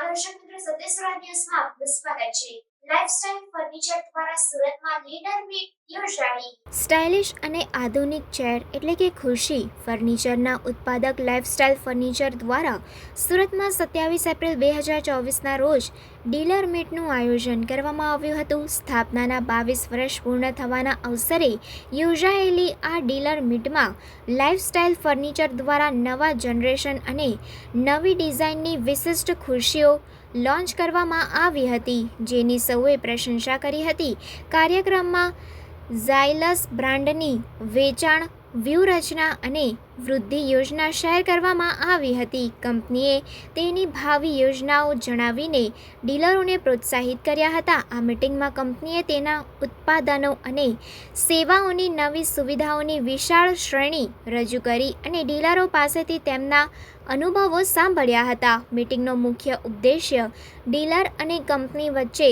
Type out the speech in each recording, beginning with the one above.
દર્શક મિત્રો, સત્યસ્વરા ન્યૂઝમાં આપનું સ્વાગત છે। લાઇફસ્ટાઇલ ફર્નિચર દ્વારા સુરતમાં લીડર મીટ યોજાઈ। સ્ટાઇલિશ અને આધુનિક ચેર એટલે કે ખુરશી ફર્નિચરના ઉત્પાદક લાઇફસ્ટાઇલ ફર્નિચર દ્વારા સુરતમાં 27 એપ્રિલ 2024ના રોજ ડીલર મીટનું આયોજન કરવામાં આવ્યું હતું। સ્થાપનાના 22 વર્ષ પૂર્ણ થવાના અવસરે યોજાયેલી આ ડીલર મીટમાં લાઇફસ્ટાઇલ ફર્નિચર દ્વારા નવા જનરેશન અને નવી ડિઝાઇનની વિશિષ્ટ ખુરશીઓ લોન્ચ કરવામાં આવી હતી, જેની સૌએ પ્રશંસા કરી હતી। કાર્યક્રમમાં ઝાયલસ બ્રાન્ડની વેચાણ વ્યૂહરચના અને વૃદ્ધિ યોજના શેર કરવામાં આવી હતી। કંપનીએ તેની ભાવિ યોજનાઓ જણાવીને ડીલરોને પ્રોત્સાહિત કર્યા હતા। આ મીટિંગમાં કંપનીએ તેના ઉત્પાદનો અને સેવાઓની નવી સુવિધાઓની વિશાળ શ્રેણી રજૂ કરી અને ડીલરો પાસેથી તેમના અનુભવો સાંભળ્યા હતા। મીટિંગનો મુખ્ય ઉદ્દેશ્ય ડીલર અને કંપની વચ્ચે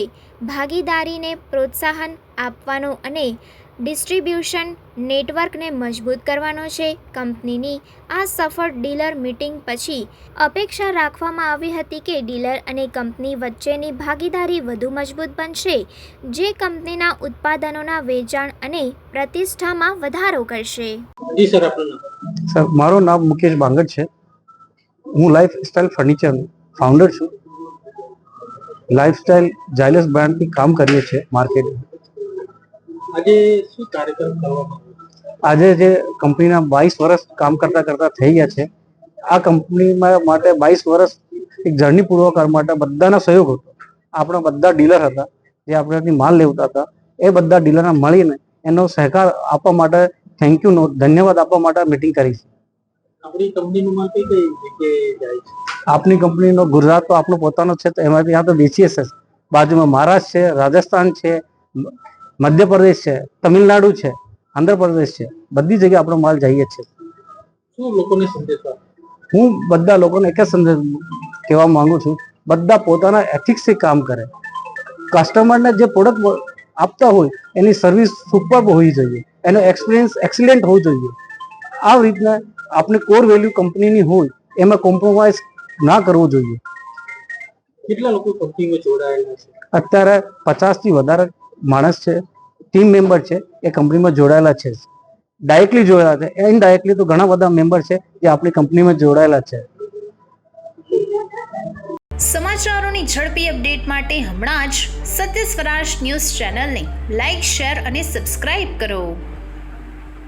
ભાગીદારીને પ્રોત્સાહન આપવાનો અને ડિસ્ટ્રીબ્યુશન નેટવર્કને મજબૂત કરવાનો છે। કંપનીની આ સફળ ડીલર મીટિંગ પછી અપેક્ષા રાખવામાં આવી હતી કે ડીલર અને કંપની વચ્ચેની ભાગીદારી વધુ મજબૂત બનશે, જે કંપનીના ઉત્પાદનોના વેચાણ અને પ્રતિષ્ઠામાં વધારો કરશે। જી સર, સર મારું નામ મુકેશ બાંગર છે। હું લાઇફસ્ટાઇલ ફર્નિચર ફાઉન્ડર છું। લાઇફસ્ટાઇલ ઝાયલસ બ્રાન્ડથી કામ કરીએ છીએ માર્કેટ। આજે શું કાર્યક્રમ કરવામાં આજે જે કંપનીના 22 વર્ષ કામ કરતા થઈ ગયા છે, આ કંપનીમાં માટે 22 વર્ષ એક જર્ની પૂર્ણ કરવા માટે બધાનો સહયોગ હતો। આપણા બધા ડીલર હતા જે આપણાથી માલ લેવતા હતા, એ બધા ડીલરને મળીને એનો સહકાર આપવા માટે થેન્ક યુ ધન્યવાદ આપવા માટે મીટિંગ કરી છે। આપણી કંપનીનો માલ કઈ કઈ જગ્યાએ જાય છે? આપણી કંપનીનો ગુજરાત તો આપણો પોતાનો છે, તો એમાંથી ત્યાં તો વેચીએ છે। બાજુમાં મહારાષ્ટ્ર છે, રાજસ્થાન છે, મધ્યપ્રદેશ છે, તમિલનાડુ છે, આંધ્રપ્રદેશ છે, બધી જગ્યાએ આપણો માલ જઈએ છે। શું લોકોને સંદેશ હું બધા લોકોને એક જ સંદેશ કહેવા માંગુ છું, બધા પોતાના એથિક્સથી કામ કરે। કસ્ટમરને જે પ્રોડક્ટ આપતા હોય એની સર્વિસ સુપર્બ હોવી જોઈએ, એનો એક્સપિરિયન્સ એક્સિલન્ટ હોવો જોઈએ। આ રીતના આપણી કોર વેલ્યુ કંપનીની હોય એમાં કોમ્પ્રોમાઇઝ ના કરવો જોઈએ। કેટલા લોકો કંપનીમાં જોડાયેલા છે? અત્યારે 50 થી વધારે માણસ છે, ટીમ મેમ્બર છે, એ કંપનીમાં જોડાયેલા છે। ડાયરેક્ટલી જોડાયેલા છે, ઇનડાયરેક્ટલી તો ઘણા બધા મેમ્બર છે જે આપણી કંપનીમાં જોડાયેલા છે। સમાચારોની ઝડપી અપડેટ માટે હમણાં જ સત્ય સ્વરાજ ન્યૂઝ ચેનલને લાઇક, શેર અને સબસ્ક્રાઇબ કરો।